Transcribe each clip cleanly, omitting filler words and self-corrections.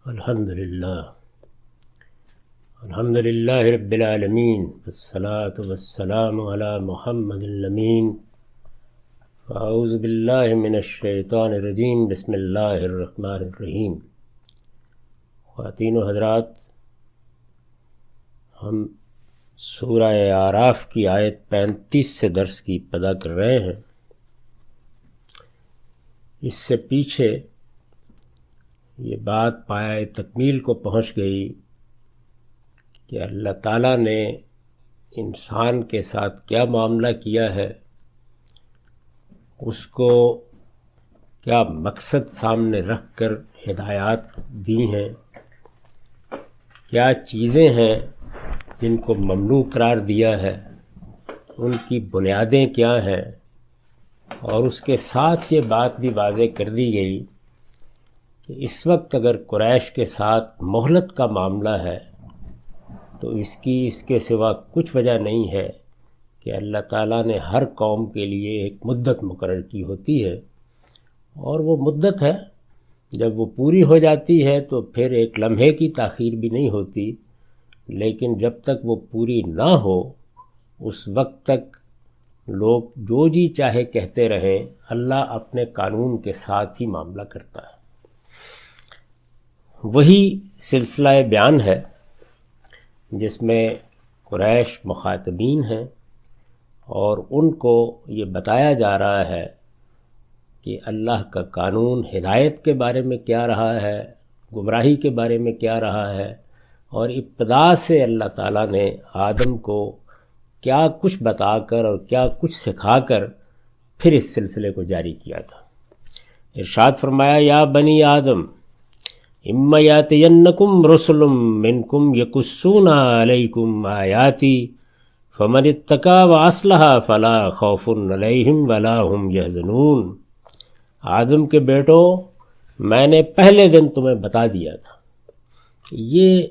الحمدللہ رب العالمین والصلاة والسلام علی محمد الامین اعوذ باللہ من الشیطان الرجیم بسم اللہ الرحمن الرحیم۔ خواتین و حضرات، ہم سورہ اعراف کی آیت 35 سے درس کی ابتدا کر رہے ہیں۔ اس سے پیچھے یہ بات پایہ تکمیل کو پہنچ گئی کہ اللہ تعالیٰ نے انسان کے ساتھ کیا معاملہ کیا ہے، اس کو کیا مقصد سامنے رکھ کر ہدایات دی ہیں، کیا چیزیں ہیں جن کو ممنوع قرار دیا ہے، ان کی بنیادیں کیا ہیں، اور اس کے ساتھ یہ بات بھی واضح کر دی گئی کہ اس وقت اگر قریش کے ساتھ مہلت کا معاملہ ہے تو اس کے سوا کچھ وجہ نہیں ہے کہ اللہ تعالیٰ نے ہر قوم کے لیے ایک مدت مقرر کی ہوتی ہے، اور وہ مدت ہے جب وہ پوری ہو جاتی ہے تو پھر ایک لمحے کی تاخیر بھی نہیں ہوتی، لیکن جب تک وہ پوری نہ ہو اس وقت تک لوگ جو جی چاہے کہتے رہیں، اللہ اپنے قانون کے ساتھ ہی معاملہ کرتا ہے۔ وہی سلسلہ بیان ہے جس میں قریش مخاطبین ہیں، اور ان کو یہ بتایا جا رہا ہے کہ اللہ کا قانون ہدایت کے بارے میں کیا رہا ہے، گمراہی کے بارے میں کیا رہا ہے، اور ابتدا سے اللہ تعالیٰ نے آدم کو کیا کچھ بتا کر اور کیا کچھ سکھا کر پھر اس سلسلے کو جاری کیا تھا۔ ارشاد فرمایا، یا بنی آدم اما یاتینکم رسل منکم یقصون علیکم آیاتی فمن اتقی واصلح فلا خوف علیہم ولا هم یحزنون۔ آدم کے بیٹو، میں نے پہلے دن تمہیں بتا دیا تھا۔ یہ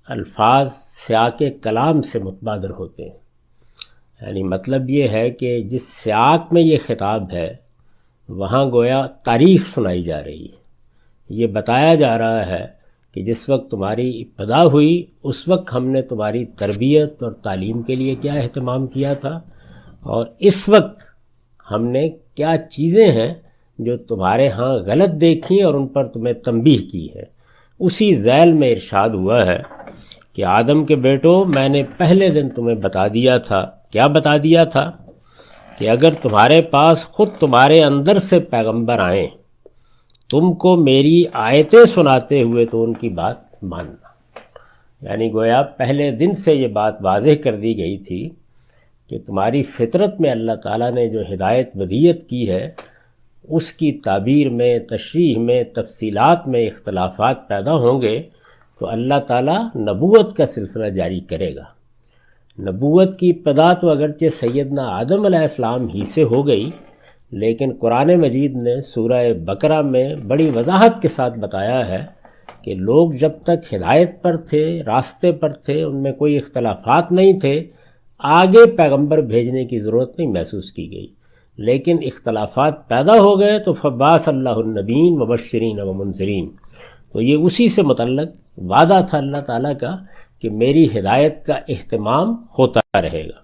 الفاظ سیاق کلام سے متبادر ہوتے ہیں، یعنی مطلب یہ ہے کہ جس سیاق میں یہ خطاب ہے وہاں گویا تاریخ سنائی جا رہی ہے، یہ بتایا جا رہا ہے کہ جس وقت تمہاری ابتدا ہوئی اس وقت ہم نے تمہاری تربیت اور تعلیم کے لیے کیا اہتمام کیا تھا، اور اس وقت ہم نے کیا چیزیں ہیں جو تمہارے ہاں غلط دیکھیں اور ان پر تمہیں تنبیہ کی ہے۔ اسی ذیل میں ارشاد ہوا ہے کہ آدم کے بیٹو، میں نے پہلے دن تمہیں بتا دیا تھا۔ کیا بتا دیا تھا؟ کہ اگر تمہارے پاس خود تمہارے اندر سے پیغمبر آئیں تم کو میری آیتیں سناتے ہوئے تو ان کی بات ماننا۔ یعنی گویا پہلے دن سے یہ بات واضح کر دی گئی تھی کہ تمہاری فطرت میں اللہ تعالیٰ نے جو ہدایت ودیت کی ہے اس کی تعبیر میں، تشریح میں، تفصیلات میں اختلافات پیدا ہوں گے تو اللہ تعالیٰ نبوت کا سلسلہ جاری کرے گا۔ نبوت کی ابتدا تو اگرچہ سیدنا آدم علیہ السلام ہی سے ہو گئی، لیکن قرآن مجید نے سورہ بقرہ میں بڑی وضاحت کے ساتھ بتایا ہے کہ لوگ جب تک ہدایت پر تھے، راستے پر تھے، ان میں کوئی اختلافات نہیں تھے، آگے پیغمبر بھیجنے کی ضرورت نہیں محسوس کی گئی، لیکن اختلافات پیدا ہو گئے تو فبعث اللہ النبیین مبشرین ومنذرین۔ تو یہ اسی سے متعلق وعدہ تھا اللہ تعالیٰ کا کہ میری ہدایت کا اہتمام ہوتا رہے گا۔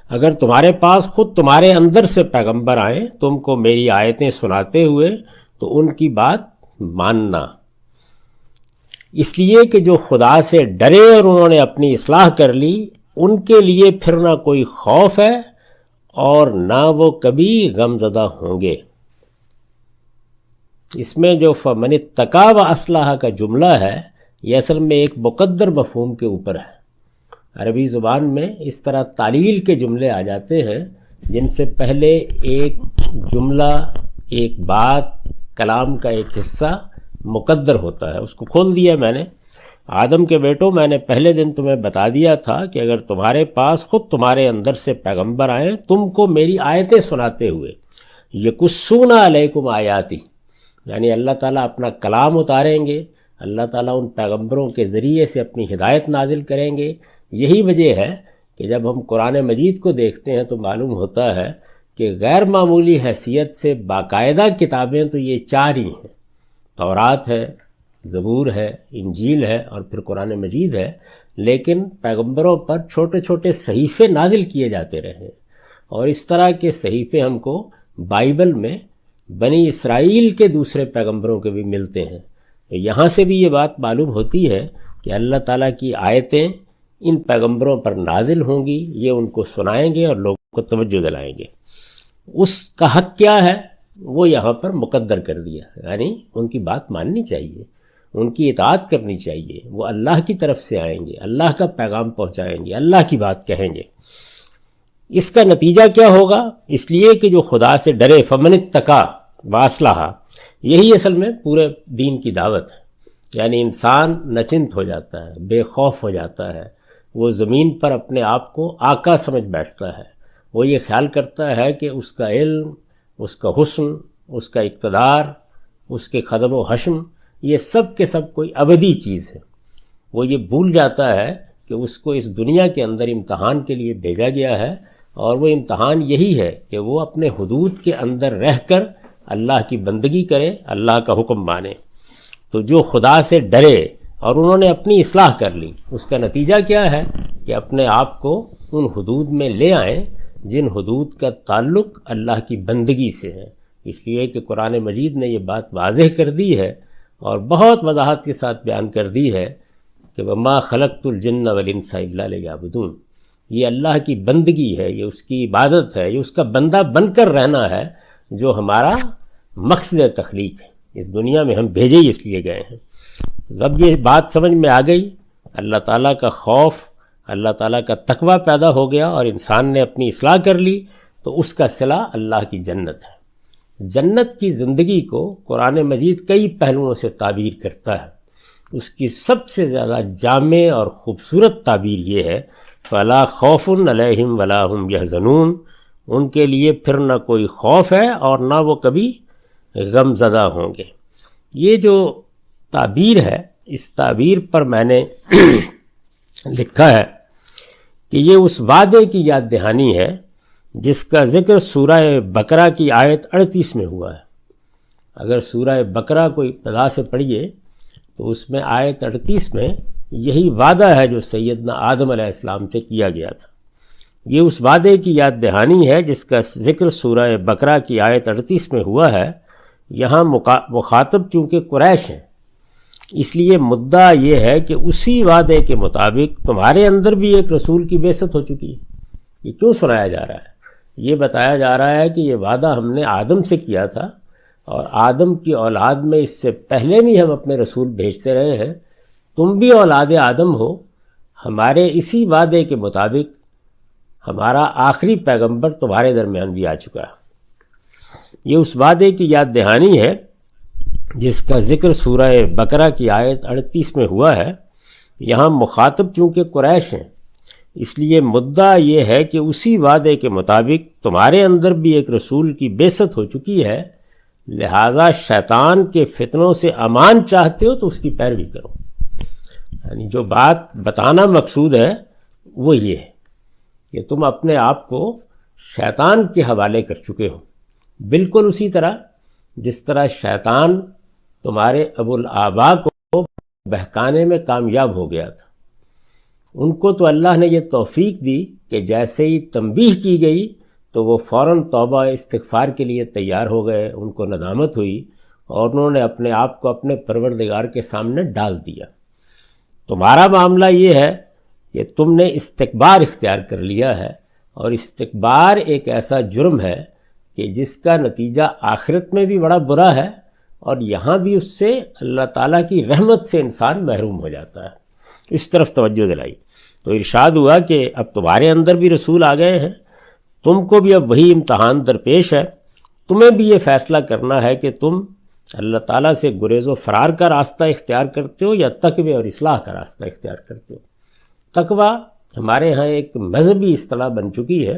اگر تمہارے پاس خود تمہارے اندر سے پیغمبر آئیں تم کو میری آیتیں سناتے ہوئے تو ان کی بات ماننا، اس لیے کہ جو خدا سے ڈرے اور انہوں نے اپنی اصلاح کر لی ان کے لیے پھر نہ کوئی خوف ہے اور نہ وہ کبھی غم زدہ ہوں گے۔ اس میں جو فمن اتقی واصلح کا جملہ ہے یہ اصل میں ایک مقدر مفہوم کے اوپر ہے۔ عربی زبان میں اس طرح تعلیل کے جملے آ جاتے ہیں جن سے پہلے ایک جملہ، ایک بات، کلام کا ایک حصہ مقدر ہوتا ہے۔ اس کو کھول دیا میں نے، آدم کے بیٹو میں نے پہلے دن تمہیں بتا دیا تھا کہ اگر تمہارے پاس خود تمہارے اندر سے پیغمبر آئیں تم کو میری آیتیں سناتے ہوئے، یقصون علیکم آیاتی، یعنی اللہ تعالیٰ اپنا کلام اتاریں گے، اللہ تعالیٰ ان پیغمبروں کے ذریعے سے اپنی ہدایت نازل کریں گے۔ یہی وجہ ہے کہ جب ہم قرآن مجید کو دیکھتے ہیں تو معلوم ہوتا ہے کہ غیر معمولی حیثیت سے باقاعدہ کتابیں تو یہ چار ہی ہیں، تورات ہے، زبور ہے، انجیل ہے اور پھر قرآن مجید ہے، لیکن پیغمبروں پر چھوٹے چھوٹے صحیفے نازل کیے جاتے رہے، اور اس طرح کے صحیفے ہم کو بائبل میں بنی اسرائیل کے دوسرے پیغمبروں کے بھی ملتے ہیں۔ یہاں سے بھی یہ بات معلوم ہوتی ہے کہ اللہ تعالیٰ کی آیتیں ان پیغمبروں پر نازل ہوں گی، یہ ان کو سنائیں گے اور لوگوں کو توجہ دلائیں گے۔ اس کا حق کیا ہے وہ یہاں پر مقدر کر دیا، یعنی ان کی بات ماننی چاہیے، ان کی اطاعت کرنی چاہیے، وہ اللہ کی طرف سے آئیں گے، اللہ کا پیغام پہنچائیں گے، اللہ کی بات کہیں گے۔ اس کا نتیجہ کیا ہوگا؟ اس لیے کہ جو خدا سے ڈرے، فمن اتقی واصلح، یہی اصل میں پورے دین کی دعوت ہے۔ یعنی انسان نچنت ہو جاتا ہے، بے خوف ہو جاتا ہے، وہ زمین پر اپنے آپ کو آقا سمجھ بیٹھتا ہے، وہ یہ خیال کرتا ہے کہ اس کا علم، اس کا حسن، اس کا اقتدار، اس کے خدم و حشم، یہ سب کے سب کوئی ابدی چیز ہے۔ وہ یہ بھول جاتا ہے کہ اس کو اس دنیا کے اندر امتحان کے لیے بھیجا گیا ہے، اور وہ امتحان یہی ہے کہ وہ اپنے حدود کے اندر رہ کر اللہ کی بندگی کرے، اللہ کا حکم مانے۔ تو جو خدا سے ڈرے اور انہوں نے اپنی اصلاح کر لی، اس کا نتیجہ کیا ہے کہ اپنے آپ کو ان حدود میں لے آئیں جن حدود کا تعلق اللہ کی بندگی سے ہے۔ اس لیے کہ قرآن مجید نے یہ بات واضح کر دی ہے اور بہت وضاحت کے ساتھ بیان کر دی ہے کہ وَمَا خَلَقْتُ الْجِنَّ وَالْإِنسَ إِلَّا لِيَعْبُدُونِ، یہ اللہ کی بندگی ہے، یہ اس کی عبادت ہے، یہ اس کا بندہ بن کر رہنا ہے، جو ہمارا مقصد تخلیق ہے۔ اس دنیا میں ہم بھیجے ہی اس لیے گئے ہیں۔ جب یہ بات سمجھ میں آ گئی، اللہ تعالیٰ کا خوف، اللہ تعالیٰ کا تقوی پیدا ہو گیا اور انسان نے اپنی اصلاح کر لی، تو اس کا صلہ اللہ کی جنت ہے۔ جنت کی زندگی کو قرآن مجید کئی پہلوؤں سے تعبیر کرتا ہے۔ اس کی سب سے زیادہ جامع اور خوبصورت تعبیر یہ ہے، فَلَا خَوْفٌ عَلَيْهِمْ وَلَا هُمْ يَحْزَنُونَ، ان کے لیے پھر نہ کوئی خوف ہے اور نہ وہ کبھی غم زدہ ہوں گے۔ یہ جو تعبیر ہے، اس تعبیر پر میں نے لکھا ہے کہ یہ اس وعدے کی یاد دہانی ہے جس کا ذکر سورہ بقرہ کی آیت 38 میں ہوا ہے۔ اگر سورہ بقرہ کو ابتدا سے پڑھیے تو اس میں آیت 38 میں یہی وعدہ ہے جو سیدنا آدم علیہ السلام سے کیا گیا تھا۔ یہ اس وعدے کی یاد دہانی ہے جس کا ذکر سورہ بقرہ کی آیت 38 میں ہوا ہے۔ یہاں مخاطب چونکہ قریش ہیں، اس لیے مدعا یہ ہے کہ اسی وعدے کے مطابق تمہارے اندر بھی ایک رسول کی بعثت ہو چکی ہے۔ یہ کیوں سنایا جا رہا ہے؟ یہ بتایا جا رہا ہے کہ یہ وعدہ ہم نے آدم سے کیا تھا، اور آدم کی اولاد میں اس سے پہلے بھی ہم اپنے رسول بھیجتے رہے ہیں، تم بھی اولاد آدم ہو، ہمارے اسی وعدے کے مطابق ہمارا آخری پیغمبر تمہارے درمیان بھی آ چکا ہے۔ یہ اس وعدے کی یاد دہانی ہے جس کا ذکر سورہ بقرہ کی آیت 38 میں ہوا ہے۔ یہاں مخاطب چونکہ قریش ہیں، اس لیے مدعا یہ ہے کہ اسی وعدے کے مطابق تمہارے اندر بھی ایک رسول کی بعثت ہو چکی ہے، لہٰذا شیطان کے فتنوں سے امان چاہتے ہو تو اس کی پیروی کرو۔ یعنی جو بات بتانا مقصود ہے وہ یہ ہے کہ تم اپنے آپ کو شیطان کے حوالے کر چکے ہو، بالکل اسی طرح جس طرح شیطان تمہارے ابو الآباء کو بہکانے میں کامیاب ہو گیا تھا۔ ان کو تو اللہ نے یہ توفیق دی کہ جیسے ہی تنبیہ کی گئی تو وہ فوراً توبہ استغفار کے لیے تیار ہو گئے، ان کو ندامت ہوئی اور انہوں نے اپنے آپ کو اپنے پروردگار کے سامنے ڈال دیا۔ تمہارا معاملہ یہ ہے کہ تم نے استکبار اختیار کر لیا ہے، اور استکبار ایک ایسا جرم ہے کہ جس کا نتیجہ آخرت میں بھی بڑا برا ہے، اور یہاں بھی اس سے اللہ تعالیٰ کی رحمت سے انسان محروم ہو جاتا ہے۔ اس طرف توجہ دلائی تو ارشاد ہوا کہ اب تمہارے اندر بھی رسول آ گئے ہیں، تم کو بھی اب وہی امتحان درپیش ہے، تمہیں بھی یہ فیصلہ کرنا ہے کہ تم اللہ تعالیٰ سے گریز و فرار کا راستہ اختیار کرتے ہو یا تقوی اور اصلاح کا راستہ اختیار کرتے ہو۔ تقوی ہمارے ہاں ایک مذہبی اصطلاح بن چکی ہے،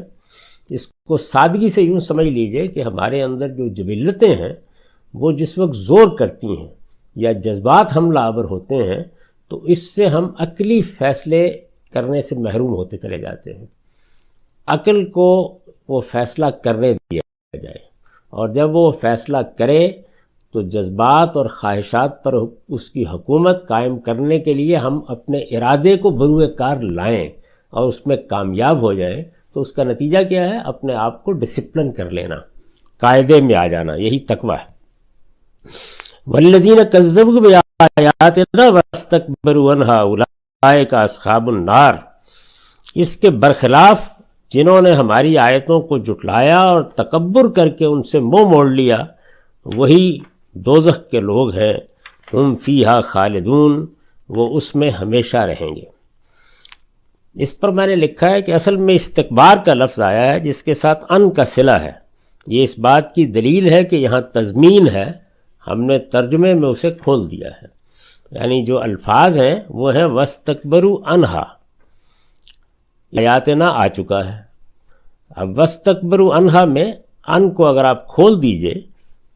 اس کو سادگی سے یوں سمجھ لیجئے کہ ہمارے اندر جو جبلتیں ہیں وہ جس وقت زور کرتی ہیں یا جذبات حملہ آور ہوتے ہیں تو اس سے ہم عقلی فیصلے کرنے سے محروم ہوتے چلے جاتے ہیں۔ عقل کو وہ فیصلہ کرنے دیا جائے، اور جب وہ فیصلہ کرے تو جذبات اور خواہشات پر اس کی حکومت قائم کرنے کے لیے ہم اپنے ارادے کو بروئے کار لائیں اور اس میں کامیاب ہو جائیں، تو اس کا نتیجہ کیا ہے؟ اپنے آپ کو ڈسپلن کر لینا، قاعدے میں آ جانا، یہی تقویٰ ہے۔ والذین کذبوا بآیاتنا واستکبروا عنہا اولئک اصحاب النار، اس کے برخلاف جنہوں نے ہماری آیتوں کو جھٹلایا اور تکبر کر کے ان سے منہ موڑ لیا، وہی دوزخ کے لوگ ہیں، ہم فیہا خالدون، وہ اس میں ہمیشہ رہیں گے۔ اس پر میں نے لکھا ہے کہ اصل میں استکبار کا لفظ آیا ہے جس کے ساتھ ان کا صلہ ہے، یہ اس بات کی دلیل ہے کہ یہاں تضمین ہے، ہم نے ترجمے میں اسے کھول دیا ہے، یعنی جو الفاظ ہیں وہ ہیں وَاسْتَكْبَرُوا عَنْهَا، آیاتنا آ چکا ہے۔ اب وَاسْتَكْبَرُوا عَنْهَا میں ان کو اگر آپ کھول دیجئے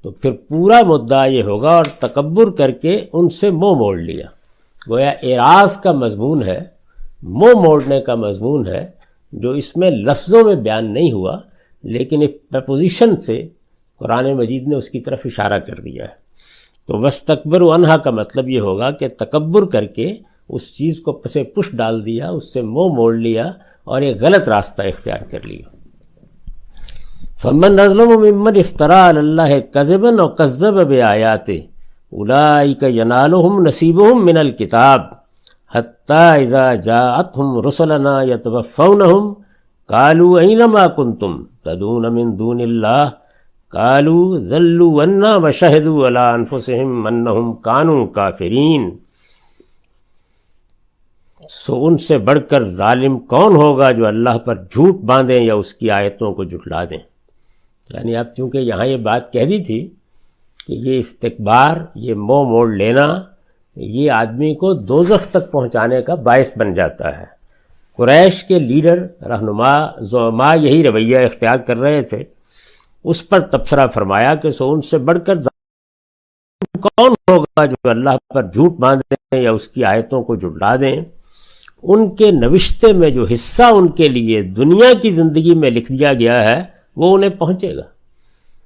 تو پھر پورا مدعا یہ ہوگا اور تکبر کر کے ان سے منہ موڑ لیا، گویا اعراض کا مضمون ہے، منہ موڑنے کا مضمون ہے، جو اس میں لفظوں میں بیان نہیں ہوا لیکن ایک پریپوزیشن سے قرآن مجید نے اس کی طرف اشارہ کر دیا ہے۔ تو وَاسْتَكْبَرُوا عَنْهَا کا مطلب یہ ہوگا کہ تکبر کر کے اس چیز کو پسے پش ڈال دیا، اس سے منہ موڑ لیا اور ایک غلط راستہ اختیار کر لیا۔ فَمَنْ أَظْلَمُ مِمَّنِ افْتَرَىٰ عَلَى اللَّهِ كَذِبًا أَوْ كَذَّبَ بِآيَاتِهِ أُولَٰئِكَ يَنَالُهُمْ نَصِيبُهُم مِّنَ الْكِتَابِ حَتَّىٰ إِذَا جَاءَتْهُمْ رُسُلُنَا يَتَوَفَّوْنَهُمْ قَالُوا أَيْنَ مَا كُنتُمْ تَدْعُونَ مِن دُونِ اللَّهِ قَالُوا ضَلُّوا عَنَّا وَشَهِدُوا عَلَىٰ أَنفُسِهِمْ أَنَّهُمْ كَانُوا كَافِرِينَ۔ سو ان سے بڑھ کر ظالم کون ہوگا جو اللہ پر جھوٹ باندھیں یا اس کی آیتوں کو جھٹلا دیں۔ یعنی اب چونکہ یہاں یہ بات کہہ دی تھی کہ یہ استکبار، یہ منہ موڑ لینا، یہ آدمی کو دوزخ تک پہنچانے کا باعث بن جاتا ہے۔ قریش کے لیڈر، رہنما، زعماء یہی رویہ اختیار کر رہے تھے۔ اس پر تبصرہ فرمایا کہ سو ان سے بڑھ کر ظالم کون ہوگا جو اللہ پر جھوٹ باندھیں یا اس کی آیتوں کو جھٹلا دیں۔ ان کے نوشتے میں جو حصہ ان کے لیے دنیا کی زندگی میں لکھ دیا گیا ہے وہ انہیں پہنچے گا۔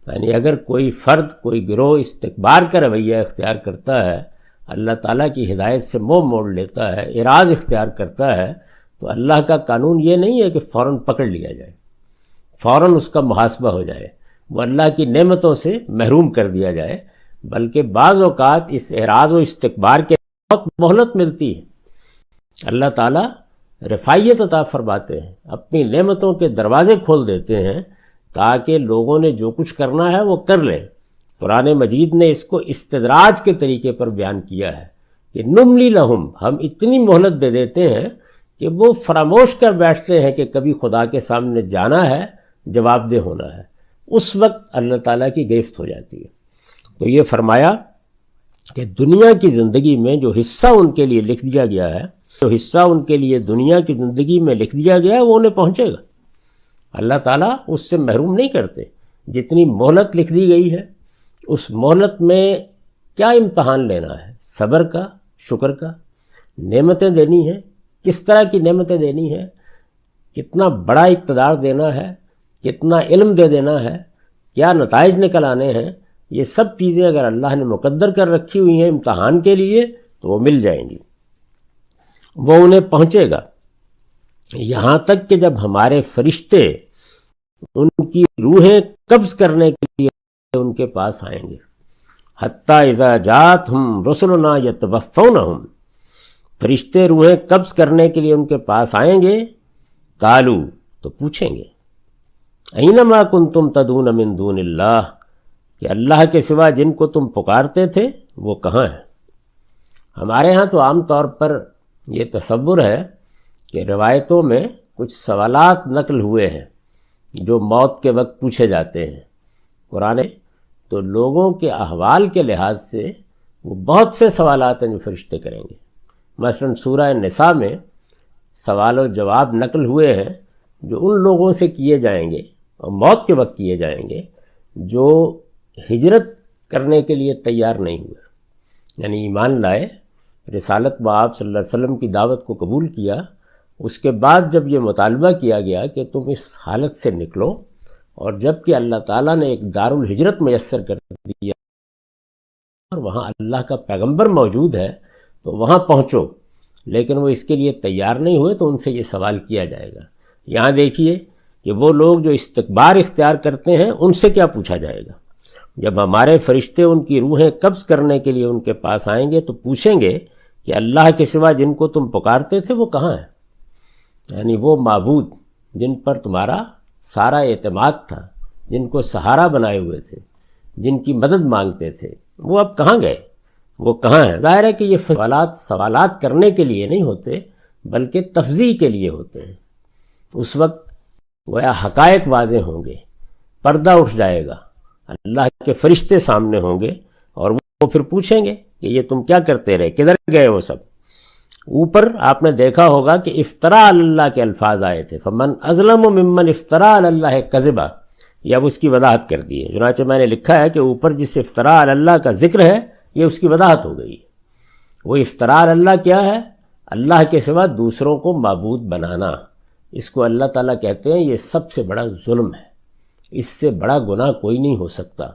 یعنی اگر کوئی فرد، کوئی گروہ استکبار کا رویہ اختیار کرتا ہے، اللہ تعالیٰ کی ہدایت سے منہ موڑ لیتا ہے، اعراض اختیار کرتا ہے، تو اللہ کا قانون یہ نہیں ہے کہ فوراً پکڑ لیا جائے، فوراً اس کا محاسبہ ہو جائے، وہ اللہ کی نعمتوں سے محروم کر دیا جائے، بلکہ بعض اوقات اس اعراض و استکبار کے بہت مہلت ملتی ہے۔ اللہ تعالیٰ رفاعیت عطا فرماتے ہیں، اپنی نعمتوں کے دروازے کھول دیتے ہیں تاکہ لوگوں نے جو کچھ کرنا ہے وہ کر لیں۔ قرآن مجید نے اس کو استدراج کے طریقے پر بیان کیا ہے کہ نملی لہم، ہم اتنی مہلت دے دیتے ہیں کہ وہ فراموش کر بیٹھتے ہیں کہ کبھی خدا کے سامنے جانا ہے، جواب دہ ہونا ہے، اس وقت اللہ تعالیٰ کی گرفت ہو جاتی ہے۔ تو یہ فرمایا کہ دنیا کی زندگی میں جو حصہ ان کے لیے لکھ دیا گیا ہے، جو حصہ ان کے لیے دنیا کی زندگی میں لکھ دیا گیا ہے وہ انہیں پہنچے گا۔ اللہ تعالیٰ اس سے محروم نہیں کرتے۔ جتنی مہلت لکھ دی گئی ہے اس مہلت میں کیا امتحان لینا ہے؟ صبر کا، شکر کا، نعمتیں دینی ہیں، کس طرح کی نعمتیں دینی ہیں، کتنا بڑا اقتدار دینا ہے، کتنا علم دے دینا ہے، کیا نتائج نکل آنے ہیں، یہ سب چیزیں اگر اللہ نے مقدر کر رکھی ہوئی ہیں امتحان کے لیے تو وہ مل جائیں گی، وہ انہیں پہنچے گا، یہاں تک کہ جب ہمارے فرشتے ان کی روحیں قبض کرنے کے لیے ان کے پاس آئیں گے۔ حتیٰ اذا جاتہم رسلنا یتوفونہم، فرشتے روحیں قبض کرنے کے لیے ان کے پاس آئیں گے، قالو، تو پوچھیں گے، اینما کنتم تدعون من دون اللہ، کہ اللہ کے سوا جن کو تم پکارتے تھے وہ کہاں ہیں؟ ہمارے ہاں تو عام طور پر یہ تصور ہے کہ روایتوں میں کچھ سوالات نقل ہوئے ہیں جو موت کے وقت پوچھے جاتے ہیں قرآن، تو لوگوں کے احوال کے لحاظ سے وہ بہت سے سوالات ہیں جو فرشتے کریں گے۔ مثلا سورہ نساء میں سوال و جواب نقل ہوئے ہیں جو ان لوگوں سے کیے جائیں گے اور موت کے وقت کیے جائیں گے جو ہجرت کرنے کے لیے تیار نہیں ہوئے، یعنی ایمان لائے، رسالت بآب صلی اللہ علیہ وسلم کی دعوت کو قبول کیا، اس کے بعد جب یہ مطالبہ کیا گیا کہ تم اس حالت سے نکلو، اور جب کہ اللہ تعالیٰ نے ایک دارالہجرت میسر کر دیا اور وہاں اللہ کا پیغمبر موجود ہے تو وہاں پہنچو، لیکن وہ اس کے لیے تیار نہیں ہوئے تو ان سے یہ سوال کیا جائے گا۔ یہاں دیکھیے کہ وہ لوگ جو استکبار اختیار کرتے ہیں ان سے کیا پوچھا جائے گا؟ جب ہمارے فرشتے ان کی روحیں قبض کرنے کے لیے ان کے پاس آئیں گے تو پوچھیں گے کہ اللہ کے سوا جن کو تم پکارتے تھے وہ کہاں ہیں؟ یعنی وہ معبود جن پر تمہارا سارا اعتماد تھا، جن کو سہارا بنائے ہوئے تھے، جن کی مدد مانگتے تھے، وہ اب کہاں گئے؟ وہ کہاں ہیں؟ ظاہر ہے کہ یہ سوالات کرنے کے لیے نہیں ہوتے بلکہ تفضیح کے لیے ہوتے ہیں۔ اس وقت گویا حقائق واضح ہوں گے، پردہ اٹھ جائے گا، اللہ کے فرشتے سامنے ہوں گے اور وہ پھر پوچھیں گے کہ یہ تم کیا کرتے رہے، کدھر گئے وہ سب؟ اوپر آپ نے دیکھا ہوگا کہ افتراء علی اللہ کے الفاظ آئے تھے، فمن اظلم ممن افتراء علی اللہ کذبا، یہ اب اس کی وضاحت کر دی ہے۔ چنانچہ میں نے لکھا ہے کہ اوپر جس افتراء علی اللہ کا ذکر ہے یہ اس کی وضاحت ہو گئی۔ وہ افتراء علی اللہ کیا ہے؟ اللہ کے سوا دوسروں کو معبود بنانا، اس کو اللہ تعالیٰ کہتے ہیں یہ سب سے بڑا ظلم ہے، اس سے بڑا گناہ کوئی نہیں ہو سکتا۔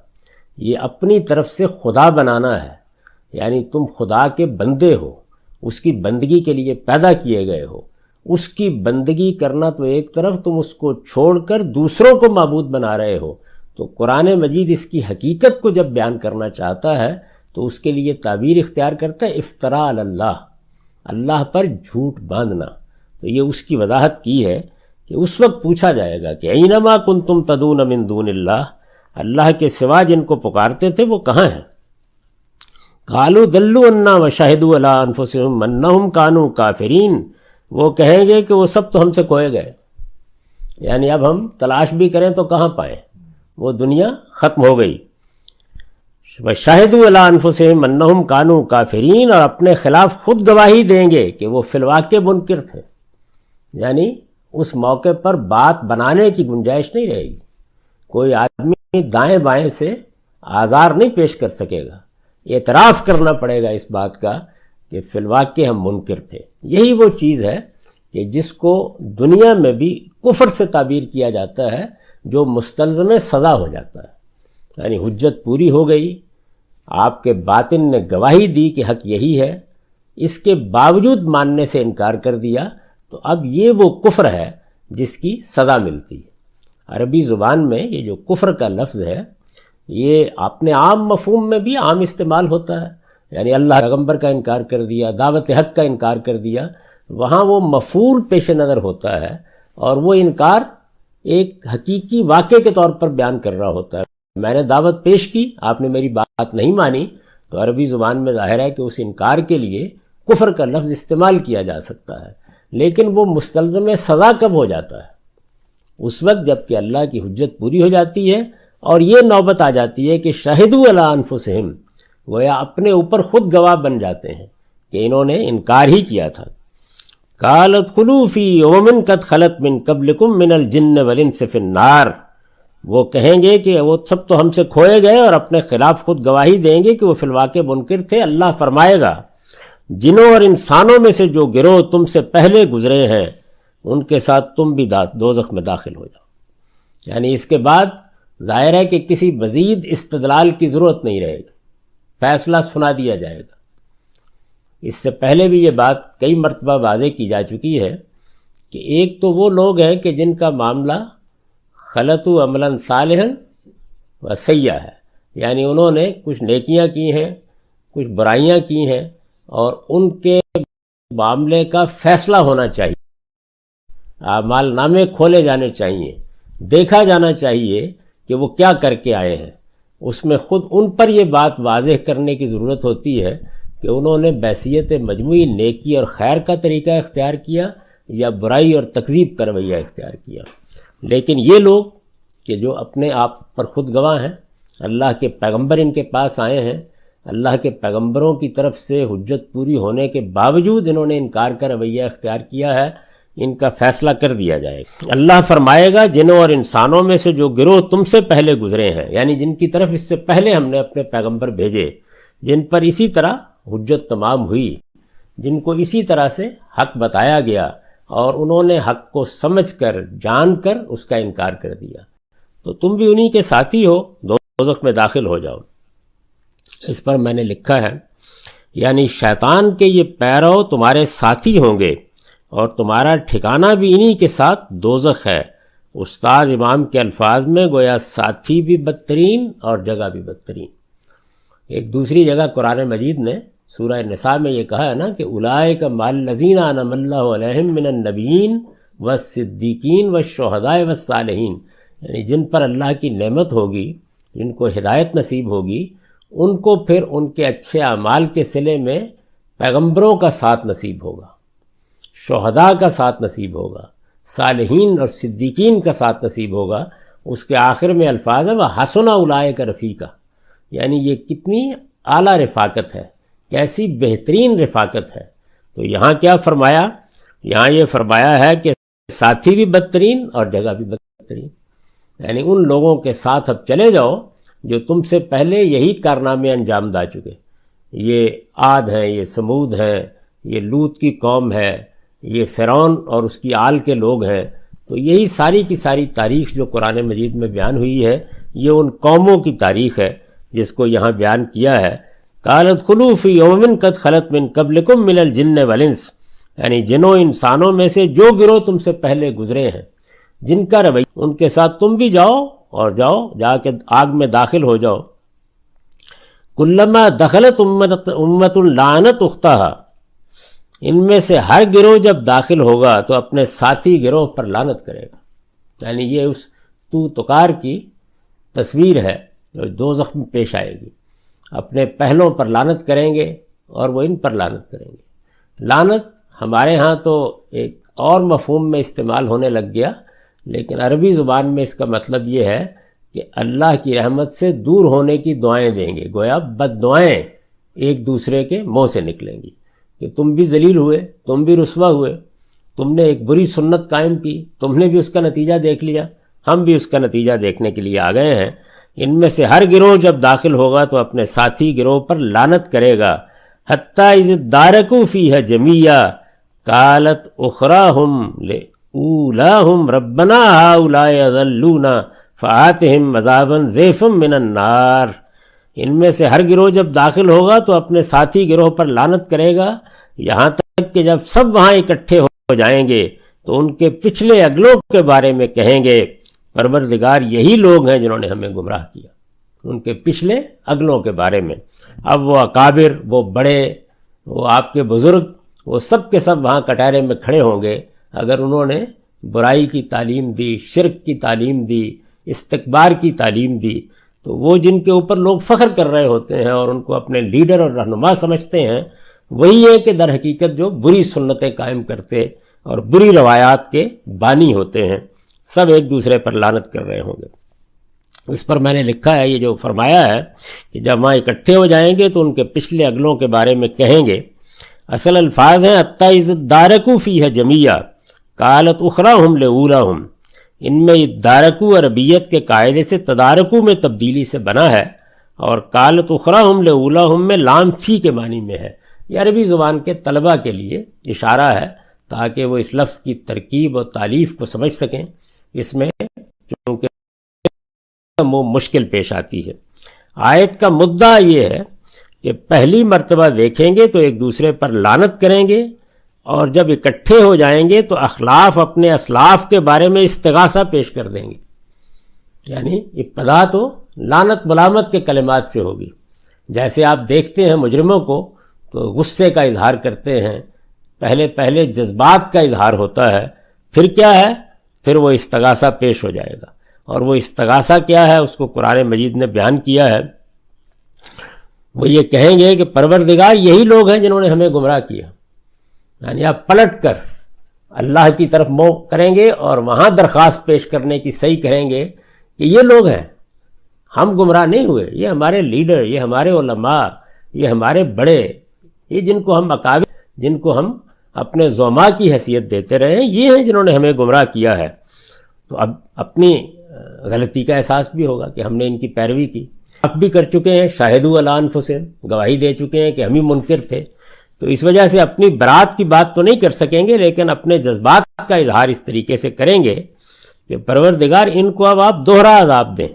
یہ اپنی طرف سے خدا بنانا ہے، یعنی تم خدا کے بندے ہو، اس کی بندگی کے لیے پیدا کیے گئے ہو، اس کی بندگی کرنا تو ایک طرف، تم اس کو چھوڑ کر دوسروں کو معبود بنا رہے ہو۔ تو قرآن مجید اس کی حقیقت کو جب بیان کرنا چاہتا ہے تو اس کے لیے تعبیر اختیار کرتا ہے افتراء علی اللہ، اللہ پر جھوٹ باندھنا۔ تو یہ اس کی وضاحت کی ہے کہ اس وقت پوچھا جائے گا کہ اینما کنتم تدعون من دون اللہ، اللہ کے سوا جن کو پکارتے تھے وہ کہاں ہیں؟ قالوا ضلوا عنا وشہدوا علی انفسہم انہم کانوا کافرین، وہ کہیں گے کہ وہ سب تو ہم سے کھوئے گئے، یعنی اب ہم تلاش بھی کریں تو کہاں پائیں، وہ دنیا ختم ہو گئی۔ وشہدوا علی انفسہم انہم کانوا کافرین، اور اپنے خلاف خود گواہی دیں گے کہ وہ فی الواقع منکر تھے، یعنی اس موقع پر بات بنانے کی گنجائش نہیں رہے گی، کوئی آدمی دائیں بائیں سے آزار نہیں پیش کر سکے گا، اعتراف کرنا پڑے گا اس بات کا کہ فی الواقع ہم منکر تھے۔ یہی وہ چیز ہے کہ جس کو دنیا میں بھی کفر سے تعبیر کیا جاتا ہے، جو مستلزم سزا ہو جاتا ہے، یعنی حجت پوری ہو گئی، آپ کے باطن نے گواہی دی کہ حق یہی ہے، اس کے باوجود ماننے سے انکار کر دیا، تو اب یہ وہ کفر ہے جس کی سزا ملتی ہے۔ عربی زبان میں یہ جو کفر کا لفظ ہے یہ اپنے عام مفہوم میں بھی عام استعمال ہوتا ہے، یعنی اللہ پیغمبر کا انکار کر دیا، دعوت حق کا انکار کر دیا، وہاں وہ مفعول پیش نظر ہوتا ہے اور وہ انکار ایک حقیقی واقعے کے طور پر بیان کر رہا ہوتا ہے۔ میں نے دعوت پیش کی، آپ نے میری بات نہیں مانی، تو عربی زبان میں ظاہر ہے کہ اس انکار کے لیے کفر کا لفظ استعمال کیا جا سکتا ہے، لیکن وہ مستلزم سزا کب ہو جاتا ہے؟ اس وقت جب کہ اللہ کی حجت پوری ہو جاتی ہے اور یہ نوبت آ جاتی ہے کہ شہدوا علی انفسہم، گویا اپنے اوپر خود گواہ بن جاتے ہیں کہ انہوں نے انکار ہی کیا تھا۔ قال ادخلوا فی امم قد خلت من قبلکم من الجن والانس فی النار، وہ کہیں گے کہ وہ سب تو ہم سے کھوئے گئے اور اپنے خلاف خود گواہی دیں گے کہ وہ فی الواقع منکر تھے۔ اللہ فرمائے گا جنوں اور انسانوں میں سے جو گروہ تم سے پہلے گزرے ہیں ان کے ساتھ تم بھی دوزخ میں داخل ہو جاؤ، یعنی اس کے بعد ظاہر ہے کہ کسی مزید استدلال کی ضرورت نہیں رہے گی، فیصلہ سنا دیا جائے گا۔ اس سے پہلے بھی یہ بات کئی مرتبہ واضح کی جا چکی ہے کہ ایک تو وہ لوگ ہیں کہ جن کا معاملہ خلطوا عملا صالحا و سیئا ہے، یعنی انہوں نے کچھ نیکیاں کی ہیں، کچھ برائیاں کی ہیں، اور ان کے معاملے کا فیصلہ ہونا چاہیے، اعمال نامے کھولے جانے چاہیے، دیکھا جانا چاہیے کہ وہ کیا کر کے آئے ہیں۔ اس میں خود ان پر یہ بات واضح کرنے کی ضرورت ہوتی ہے کہ انہوں نے بحیثیت مجموعی نیکی اور خیر کا طریقہ اختیار کیا یا برائی اور تکذیب کا رویہ اختیار کیا۔ لیکن یہ لوگ کہ جو اپنے آپ پر خود گواہ ہیں، اللہ کے پیغمبر ان کے پاس آئے ہیں، اللہ کے پیغمبروں کی طرف سے حجت پوری ہونے کے باوجود انہوں نے انکار کا رویہ اختیار کیا ہے، ان کا فیصلہ کر دیا جائے گا۔ اللہ فرمائے گا جنوں اور انسانوں میں سے جو گروہ تم سے پہلے گزرے ہیں، یعنی جن کی طرف اس سے پہلے ہم نے اپنے پیغمبر بھیجے، جن پر اسی طرح حجت تمام ہوئی، جن کو اسی طرح سے حق بتایا گیا اور انہوں نے حق کو سمجھ کر جان کر اس کا انکار کر دیا، تو تم بھی انہی کے ساتھی ہو، دوزخ میں داخل ہو جاؤ۔ اس پر میں نے لکھا ہے یعنی شیطان کے یہ پیرو تمہارے ساتھی ہوں گے اور تمہارا ٹھکانہ بھی انہی کے ساتھ دوزخ ہے۔ استاد امام کے الفاظ میں گویا ساتھی بھی بدترین اور جگہ بھی بدترین۔ ایک دوسری جگہ قرآن مجید نے سورہ نساء میں یہ کہا ہے نا کہ اولئک مع الذین انعم اللہ علیہم من النبیین والصدیقین والشہداء والصالحین، یعنی جن پر اللہ کی نعمت ہوگی، جن کو ہدایت نصیب ہوگی، ان کو پھر ان کے اچھے اعمال کے صلے میں پیغمبروں کا ساتھ نصیب ہوگا، شہداء کا ساتھ نصیب ہوگا، صالحین اور صدیقین کا ساتھ نصیب ہوگا۔ اس کے آخر میں الفاظ ہے وَحَسُنَ أُولَٰئِكَ رفیقہ، یعنی یہ کتنی اعلیٰ رفاقت ہے، کیسی بہترین رفاقت ہے۔ تو یہاں کیا فرمایا؟ یہاں یہ فرمایا ہے کہ ساتھی بھی بدترین اور جگہ بھی بدترین، یعنی ان لوگوں کے ساتھ اب چلے جاؤ جو تم سے پہلے یہی کارنامے انجام دے چکے۔ یہ عاد ہیں، یہ سمود ہیں، یہ لوط کی قوم ہے، یہ فرعون اور اس کی آل کے لوگ ہیں۔ تو یہی ساری کی ساری تاریخ جو قرآن مجید میں بیان ہوئی ہے، یہ ان قوموں کی تاریخ ہے جس کو یہاں بیان کیا ہے۔ قالت خلوا فی یوم قد خلت من قبلکم من الجن والانس، یعنی جنوں انسانوں میں سے جو گروہ تم سے پہلے گزرے ہیں، جن کا رویہ ان کے ساتھ تم بھی جاؤ اور جا کے آگ میں داخل ہو جاؤ۔ کلما دخلت امت لعنت اختہا، ان میں سے ہر گروہ جب داخل ہوگا تو اپنے ساتھی گروہ پر لعنت کرے گا، یعنی یہ اس تو تکار کی تصویر ہے جو دوزخ میں پیش آئے گی۔ اپنے پہلوں پر لعنت کریں گے اور وہ ان پر لعنت کریں گے۔ لعنت ہمارے ہاں تو ایک اور مفہوم میں استعمال ہونے لگ گیا، لیکن عربی زبان میں اس کا مطلب یہ ہے کہ اللہ کی رحمت سے دور ہونے کی دعائیں دیں گے، گویا بد دعائیں ایک دوسرے کے منہ سے نکلیں گی کہ تم بھی ذلیل ہوئے، تم بھی رسوا ہوئے، تم نے ایک بری سنت قائم کی، تم نے بھی اس کا نتیجہ دیکھ لیا، ہم بھی اس کا نتیجہ دیکھنے کے لیے آ گئے ہیں۔ ان میں سے ہر گروہ جب داخل ہوگا تو اپنے ساتھی گروہ پر لعنت کرے گا۔ حتیٰ اذ ادارکوا فیہا جمیعا قالت اخراہم لأولاہم ربنا ہؤلاء اضلونا فآتہم عذابا ضعفا من النار۔ ان میں سے ہر گروہ جب داخل ہوگا تو اپنے ساتھی گروہ پر لعنت کرے گا، یہاں تک کہ جب سب وہاں اکٹھے ہو جائیں گے تو ان کے پچھلے اگلوں کے بارے میں کہیں گے پروردگار یہی لوگ ہیں جنہوں نے ہمیں گمراہ کیا، ان کے پچھلے اگلوں کے بارے میں۔ اب وہ اکابر، وہ بڑے، وہ آپ کے بزرگ، وہ سب کے سب وہاں کٹہرے میں کھڑے ہوں گے اگر انہوں نے برائی کی تعلیم دی، شرک کی تعلیم دی، استکبار کی تعلیم دی، تو وہ جن کے اوپر لوگ فخر کر رہے ہوتے ہیں اور ان کو اپنے لیڈر اور رہنما سمجھتے ہیں، وہی ہے کہ در حقیقت جو بری سنتیں قائم کرتے اور بری روایات کے بانی ہوتے ہیں، سب ایک دوسرے پر لعنت کر رہے ہوں گے۔ اس پر میں نے لکھا ہے یہ جو فرمایا ہے کہ جب وہاں اکٹھے ہو جائیں گے تو ان کے پچھلے اگلوں کے بارے میں کہیں گے، اصل الفاظ ہیں حتیٰ اذ ادارکوا فیہا جمیعا قالت اخراہم لأولاہم۔ ان میں دارکو عربیت کے قاعدے سے تدارکو میں تبدیلی سے بنا ہے، اور قالت اخراہم لأولاہم میں لام فی کے معنی میں ہے۔ یہ عربی زبان کے طلبہ کے لیے اشارہ ہے تاکہ وہ اس لفظ کی ترکیب اور تالیف کو سمجھ سکیں۔ اس میں چونکہ وہ مشکل پیش آتی ہے۔ آیت کا مدعا یہ ہے کہ پہلی مرتبہ دیکھیں گے تو ایک دوسرے پر لعنت کریں گے، اور جب اکٹھے ہو جائیں گے تو اخلاف اپنے اسلاف کے بارے میں استغاثہ پیش کر دیں گے، یعنی ابتدا تو لعنت ملامت کے کلمات سے ہوگی۔ جیسے آپ دیکھتے ہیں مجرموں کو تو غصے کا اظہار کرتے ہیں، پہلے جذبات کا اظہار ہوتا ہے، پھر کیا ہے، پھر وہ استغاثہ پیش ہو جائے گا۔ اور وہ استغاثہ کیا ہے اس کو قرآن مجید نے بیان کیا ہے، وہ یہ کہیں گے کہ پروردگار یہی لوگ ہیں جنہوں نے ہمیں گمراہ کیا، یعنی آپ پلٹ کر اللہ کی طرف منہ کریں گے اور وہاں درخواست پیش کرنے کی صحیح کریں گے کہ یہ لوگ ہیں، ہم گمراہ نہیں ہوئے، یہ ہمارے لیڈر، یہ ہمارے علماء، یہ ہمارے بڑے، یہ جن کو ہم اکابر، جن کو ہم اپنے زعماء کی حیثیت دیتے رہے ہیں، یہ ہیں جنہوں نے ہمیں گمراہ کیا ہے۔ تو اب اپنی غلطی کا احساس بھی ہوگا کہ ہم نے ان کی پیروی کی، اب بھی کر چکے ہیں، شاہدوا علی انفسہم، گواہی دے چکے ہیں کہ ہم ہی منکر تھے، تو اس وجہ سے اپنی برات کی بات تو نہیں کر سکیں گے، لیکن اپنے جذبات کا اظہار اس طریقے سے کریں گے کہ پروردگار ان کو اب آپ دوہرا عذاب دیں۔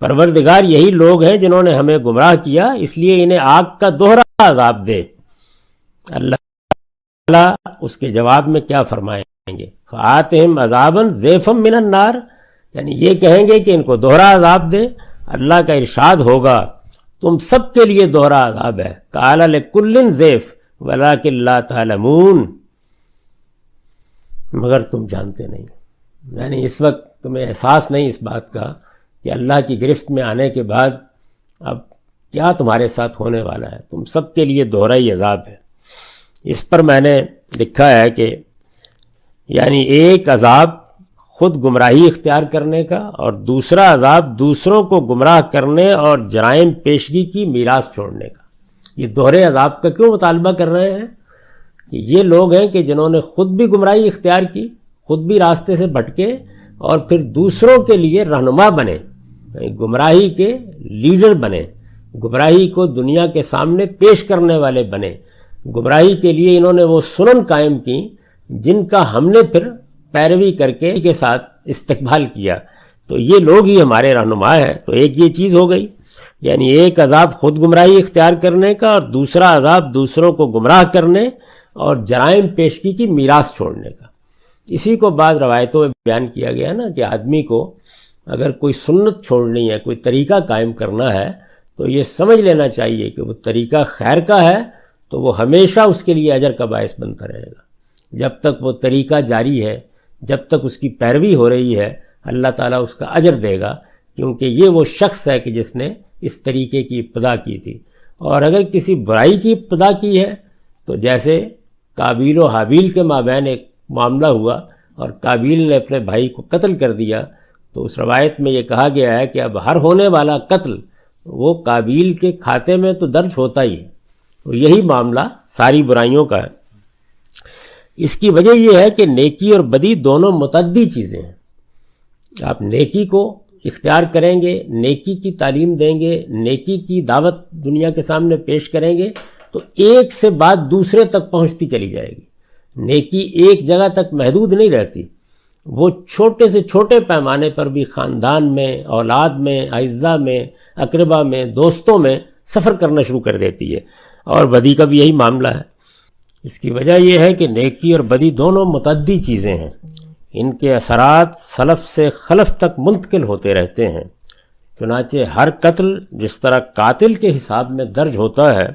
پروردگار یہی لوگ ہیں جنہوں نے ہمیں گمراہ کیا، اس لیے انہیں آگ کا دوہرا عذاب دے۔ اللہ تعالیٰ اس کے جواب میں کیا فرمائیں گے؟ فآتہم عذابا ضعفا من النار، یعنی یہ کہیں گے کہ ان کو دوہرا عذاب دے۔ اللہ کا ارشاد ہوگا تم سب کے لیے دوہرا عذاب ہے، قال لکل ضعف ولکن لا تعلمون، مگر تم جانتے نہیں۔ یعنی اس وقت تمہیں احساس نہیں اس بات کا کہ اللہ کی گرفت میں آنے کے بعد اب کیا تمہارے ساتھ ہونے والا ہے، تم سب کے لیے دوہرا ہی عذاب ہے۔ اس پر میں نے لکھا ہے کہ یعنی ایک عذاب خود گمراہی اختیار کرنے کا، اور دوسرا عذاب دوسروں کو گمراہ کرنے اور جرائم پیشگی کی میراث چھوڑنے کا۔ یہ دوہرے عذاب کا کیوں مطالبہ کر رہے ہیں؟ کہ یہ لوگ ہیں کہ جنہوں نے خود بھی گمراہی اختیار کی، خود بھی راستے سے بھٹکے، اور پھر دوسروں کے لیے رہنما بنے، گمراہی کے لیڈر بنے، گمراہی کو دنیا کے سامنے پیش کرنے والے بنے، گمراہی کے لیے انہوں نے وہ سنن قائم کی جن کا ہم نے پھر پیروی کر کے ساتھ استقبال کیا۔ تو یہ لوگ ہی ہمارے رہنما ہیں۔ تو ایک یہ چیز ہو گئی، یعنی ایک عذاب خود گمراہی اختیار کرنے کا، اور دوسرا عذاب دوسروں کو گمراہ کرنے اور جرائم پیشگی کی میراث چھوڑنے کا۔ اسی کو بعض روایتوں میں بیان کیا گیا نا کہ آدمی کو اگر کوئی سنت چھوڑنی ہے، کوئی طریقہ قائم کرنا ہے، تو یہ سمجھ لینا چاہیے کہ وہ طریقہ خیر کا ہے تو وہ ہمیشہ اس کے لیے اجر کا باعث بنتا رہے گا۔ جب تک وہ طریقہ جاری ہے، جب تک اس کی پیروی ہو رہی ہے، اللہ تعالیٰ اس کا اجر دے گا، کیونکہ یہ وہ شخص ہے کہ جس نے اس طریقے کی ابتدا کی تھی۔ اور اگر کسی برائی کی ابتدا کی ہے تو جیسے قابیل و حابیل کے مابین ایک معاملہ ہوا اور قابیل نے اپنے بھائی کو قتل کر دیا، تو اس روایت میں یہ کہا گیا ہے کہ اب ہر ہونے والا قتل وہ قابیل کے کھاتے میں تو درج ہوتا ہی ہے۔ تو یہی معاملہ ساری برائیوں کا ہے۔ اس کی وجہ یہ ہے کہ نیکی اور بدی دونوں متعدی چیزیں ہیں۔ آپ نیکی کو اختیار کریں گے، نیکی کی تعلیم دیں گے، نیکی کی دعوت دنیا کے سامنے پیش کریں گے، تو ایک سے بات دوسرے تک پہنچتی چلی جائے گی۔ نیکی ایک جگہ تک محدود نہیں رہتی، وہ چھوٹے سے چھوٹے پیمانے پر بھی خاندان میں، اولاد میں، اعزاء میں، اقربا میں، دوستوں میں سفر کرنا شروع کر دیتی ہے۔ اور بدی کا بھی یہی معاملہ ہے۔ اس کی وجہ یہ ہے کہ نیکی اور بدی دونوں متعدی چیزیں ہیں، ان کے اثرات سلف سے خلف تک منتقل ہوتے رہتے ہیں۔ چنانچہ ہر قتل جس طرح قاتل کے حساب میں درج ہوتا ہے،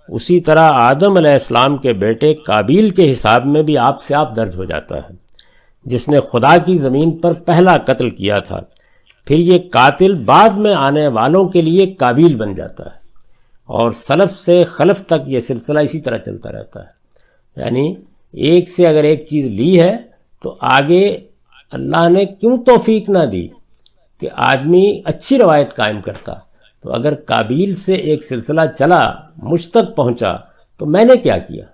اسی طرح آدم علیہ السلام کے بیٹے قابیل کے حساب میں بھی آپ سے آپ درج ہو جاتا ہے، جس نے خدا کی زمین پر پہلا قتل کیا تھا۔ پھر یہ قاتل بعد میں آنے والوں کے لیے قابیل بن جاتا ہے، اور سلف سے خلف تک یہ سلسلہ اسی طرح چلتا رہتا ہے۔ یعنی ایک سے اگر ایک چیز لی ہے تو آگے اللہ نے کیوں توفیق نہ دی کہ آدمی اچھی روایت قائم کرتا؟ تو اگر قابیل سے ایک سلسلہ چلا، مجھ تک پہنچا، تو میں نے کیا کیا؟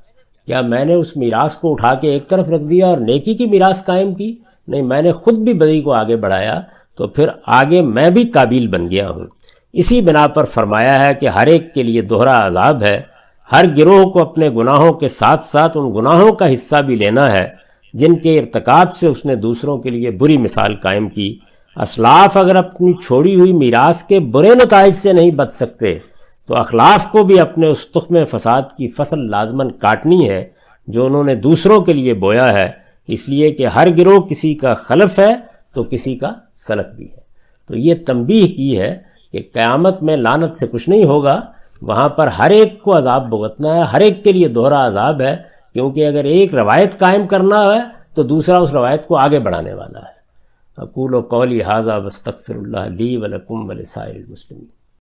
کیا میں نے اس میراث کو اٹھا کے ایک طرف رکھ دیا اور نیکی کی میراث قائم کی؟ نہیں، میں نے خود بھی بدی کو آگے بڑھایا، تو پھر آگے میں بھی قابیل بن گیا ہوں۔ اسی بنا پر فرمایا ہے کہ ہر ایک کے لیے دوہرا عذاب ہے۔ ہر گروہ کو اپنے گناہوں کے ساتھ ساتھ ان گناہوں کا حصہ بھی لینا ہے جن کے ارتکاب سے اس نے دوسروں کے لیے بری مثال قائم کی۔ اسلاف اگر اپنی چھوڑی ہوئی میراث کے برے نتائج سے نہیں بچ سکتے تو اخلاف کو بھی اپنے اس تخم فساد کی فصل لازماً کاٹنی ہے جو انہوں نے دوسروں کے لیے بویا ہے، اس لیے کہ ہر گروہ کسی کا خلف ہے تو کسی کا سلف بھی ہے۔ تو یہ تنبیہ کی ہے کہ قیامت میں لعنت سے کچھ نہیں ہوگا، وہاں پر ہر ایک کو عذاب بھگتنا ہے، ہر ایک کے لیے دوہرا عذاب ہے، کیونکہ اگر ایک روایت قائم کرنا ہے تو دوسرا اس روایت کو آگے بڑھانے والا ہے۔ اقول قولی ھذا واستغفر اللہ لی ولکم ولسائر المسلمین۔